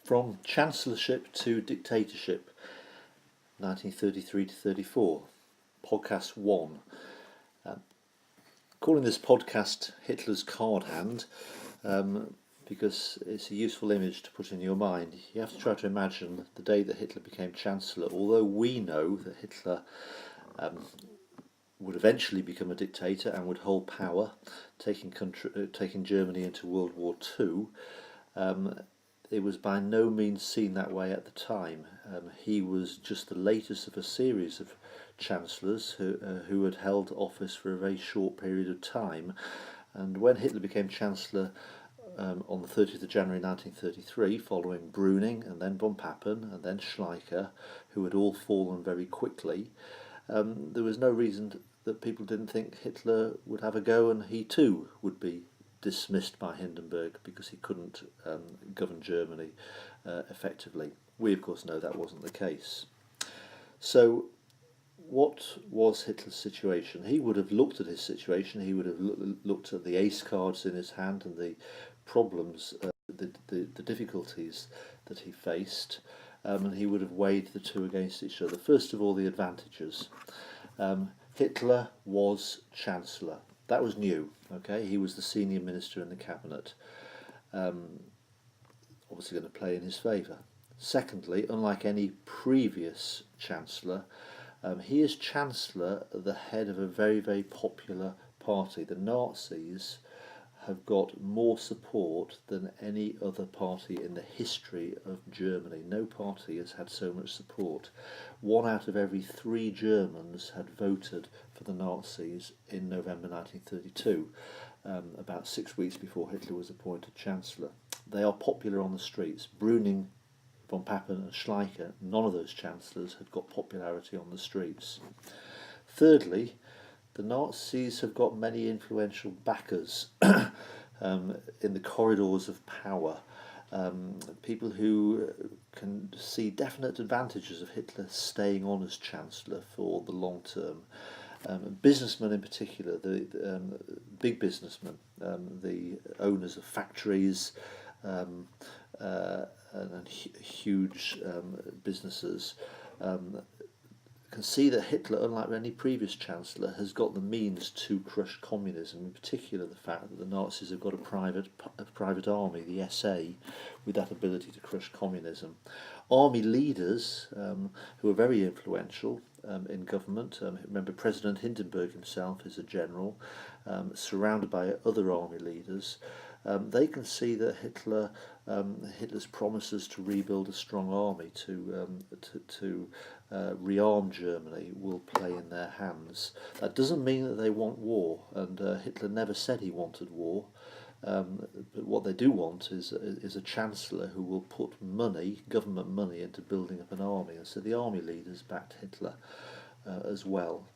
From Chancellorship to Dictatorship, 1933 to 34, Podcast 1. Calling this podcast Hitler's Card Hand because it's a useful image to put in your mind. You have to try to imagine the day that Hitler became Chancellor. Although we know that Hitler would eventually become a dictator and would hold power, taking Germany into World War II, it was by no means seen that way at the time. He was just the latest of a series of chancellors who had held office for a very short period of time. And when Hitler became chancellor on the 30th of January 1933, following Brüning and then von Papen and then Schleicher, who had all fallen very quickly, there was no reason that people didn't think Hitler would have a go, and he too would be dismissed by Hindenburg because he couldn't govern Germany effectively. We of course know that wasn't the case. So what was Hitler's situation? He would have looked at his situation, he would have looked at the ace cards in his hand and the problems, the difficulties that he faced, and he would have weighed the two against each other. First of all, the advantages. Hitler was Chancellor. That was new. Okay, he was the senior minister in the cabinet. Obviously going to play in his favour. Secondly, unlike any previous Chancellor, he is Chancellor at the head of a very, very popular party. The Nazis have got more support than any other party in the history of Germany. No party has had so much support. 1 out of every 3 Germans had voted for the Nazis in November 1932, about 6 weeks before Hitler was appointed Chancellor. They are popular on the streets. Brüning, von Papen and Schleicher, none of those chancellors had got popularity on the streets. Thirdly, the Nazis have got many influential backers in the corridors of power, people who can see definite advantages of Hitler staying on as Chancellor for the long term. Businessmen in particular, the big businessmen, the owners of factories and huge businesses, can see that Hitler, unlike any previous chancellor, has got the means to crush communism. In particular, the fact that the Nazis have got a private army, the SA, with that ability to crush communism. Army leaders who are very influential in government. Remember, President Hindenburg himself is a general, surrounded by other army leaders. They can see that Hitler's promises to rebuild a strong army, to rearm Germany, will play in their hands. That doesn't mean that they want war, and Hitler never said he wanted war. But what they do want is a chancellor who will put money, government money, into building up an army. And so the army leaders backed Hitler as well.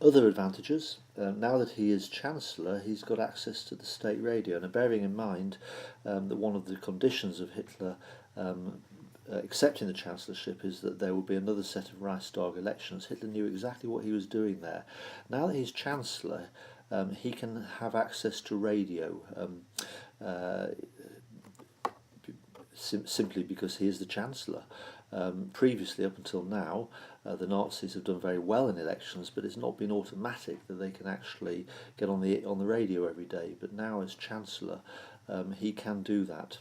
Other advantages, now that he is Chancellor, he's got access to the state radio. Now, bearing in mind that one of the conditions of Hitler accepting the Chancellorship is that there will be another set of Reichstag elections, Hitler knew exactly what he was doing there. Now that he's Chancellor, he can have access to radio, simply because he is the Chancellor. Previously, up until now, the Nazis have done very well in elections, but it's not been automatic that they can actually get on the radio every day. But now, as Chancellor, he can do that.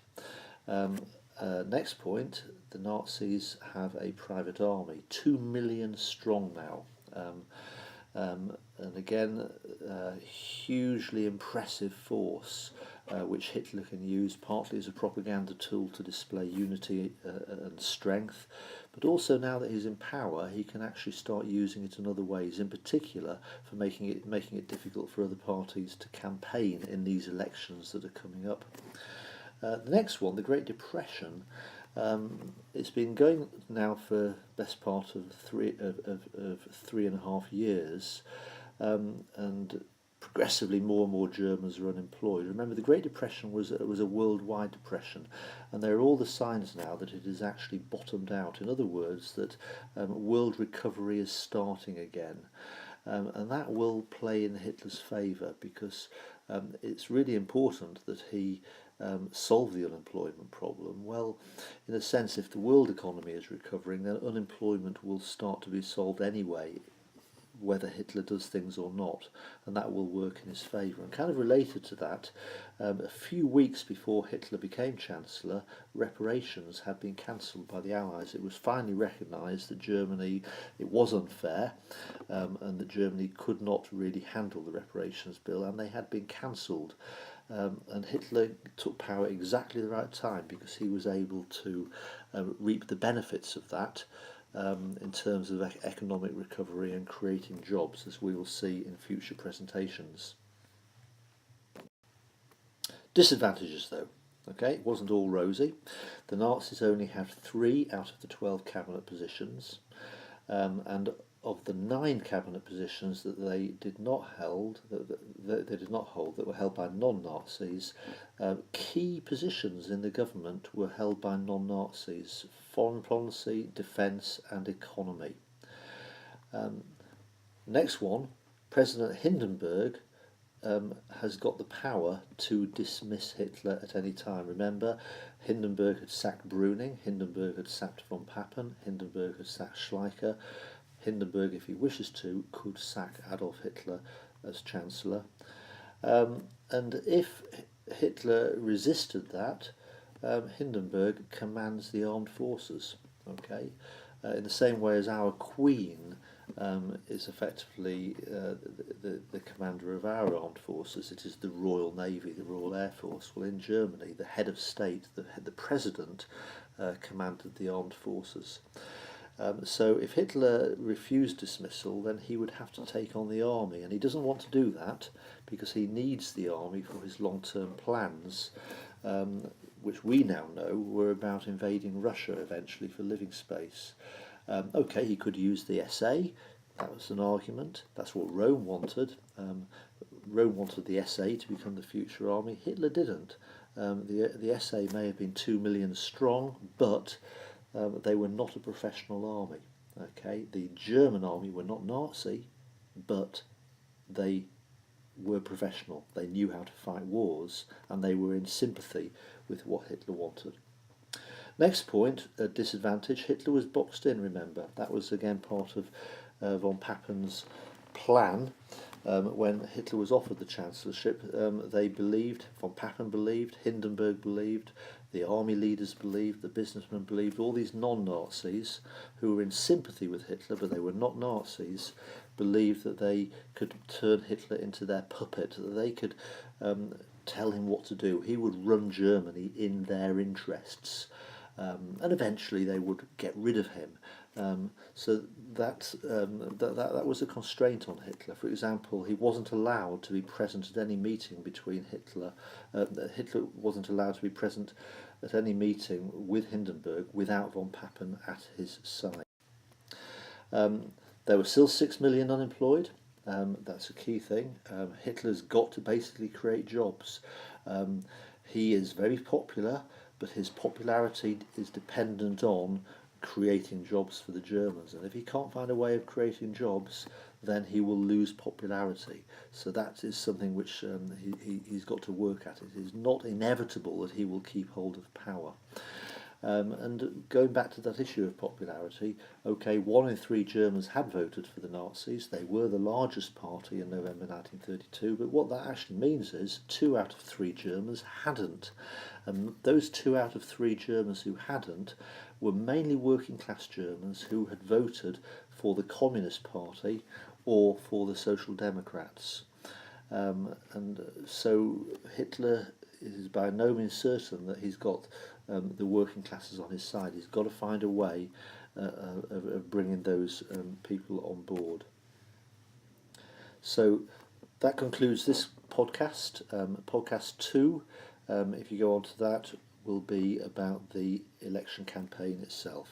Next point, the Nazis have a private army, 2 million strong now. And again, hugely impressive force, which Hitler can use partly as a propaganda tool to display unity and strength, but also now that he's in power, he can actually start using it in other ways, in particular for making it difficult for other parties to campaign in these elections that are coming up. The next one, the Great Depression. It's been going now for the best part of 3.5 years, and progressively more and more Germans are unemployed. Remember, the Great Depression was a worldwide depression, and there are all the signs now that it has actually bottomed out. In other words, that world recovery is starting again. And that will play in Hitler's favour, because it's really important that he solve the unemployment problem. Well, in a sense, if the world economy is recovering, then unemployment will start to be solved anyway, whether Hitler does things or not, and that will work in his favour. And kind of related to that, a few weeks before Hitler became Chancellor, reparations had been cancelled by the Allies. It was finally recognised that Germany, it was unfair, and that Germany could not really handle the reparations bill, and they had been cancelled. And Hitler took power exactly the right time because he was able to reap the benefits of that in terms of economic recovery and creating jobs, as we will see in future presentations. Disadvantages, though. Okay, it wasn't all rosy. The Nazis only had 3 out of the 12 cabinet positions, and of the 9 cabinet positions that they did not hold, that were held by non-Nazis, key positions in the government were held by non-Nazis: foreign policy, defence, and economy. Next one, President Hindenburg has got the power to dismiss Hitler at any time. Remember, Hindenburg had sacked Brüning, Hindenburg had sacked von Papen, Hindenburg had sacked Schleicher. Hindenburg, if he wishes to, could sack Adolf Hitler as Chancellor. And if Hitler resisted that, Hindenburg commands the armed forces. Okay, in the same way as our Queen is effectively the commander of our armed forces. It is the Royal Navy, the Royal Air Force. Well, in Germany, the head of state, the president, commanded the armed forces. So if Hitler refused dismissal, then he would have to take on the army, and he doesn't want to do that because he needs the army for his long-term plans, which we now know were about invading Russia eventually for living space. Okay, he could use the SA, that was an argument, that's what Rome wanted. Rome wanted the SA to become the future army, Hitler didn't. The SA may have been 2 million strong, but they were not a professional army. Okay, the German army were not Nazi, but they were professional. They knew how to fight wars, and they were in sympathy with what Hitler wanted. Next point, a disadvantage, Hitler was boxed in, remember. That was again part of von Papen's plan. When Hitler was offered the chancellorship, they believed, von Papen believed, Hindenburg believed, the army leaders believed, the businessmen believed, all these non-Nazis who were in sympathy with Hitler, but they were not Nazis, believed that they could turn Hitler into their puppet, that they could tell him what to do. He would run Germany in their interests. And eventually they would get rid of him. So that was a constraint on Hitler. For example, he wasn't allowed to be present at any meeting between Hitler. Hitler wasn't allowed to be present at any meeting with Hindenburg without von Papen at his side. There were still 6 million unemployed. That's a key thing. Hitler's got to basically create jobs. He is very popular, but his popularity is dependent on creating jobs for the Germans. And if he can't find a way of creating jobs, then he will lose popularity. So that is something which he's got to work at. It is not inevitable that he will keep hold of power. And going back to that issue of popularity, okay, 1 in 3 Germans had voted for the Nazis. They were the largest party in November 1932, but what that actually means is 2 out of 3 Germans hadn't. And those 2 out of 3 Germans who hadn't were mainly working class Germans who had voted for the Communist Party or for the Social Democrats. And so Hitler is by no means certain that he's got the working classes on his side. He's got to find a way of bringing those people on board. So that concludes this podcast. Podcast 2, if you go on to that, will be about the election campaign itself.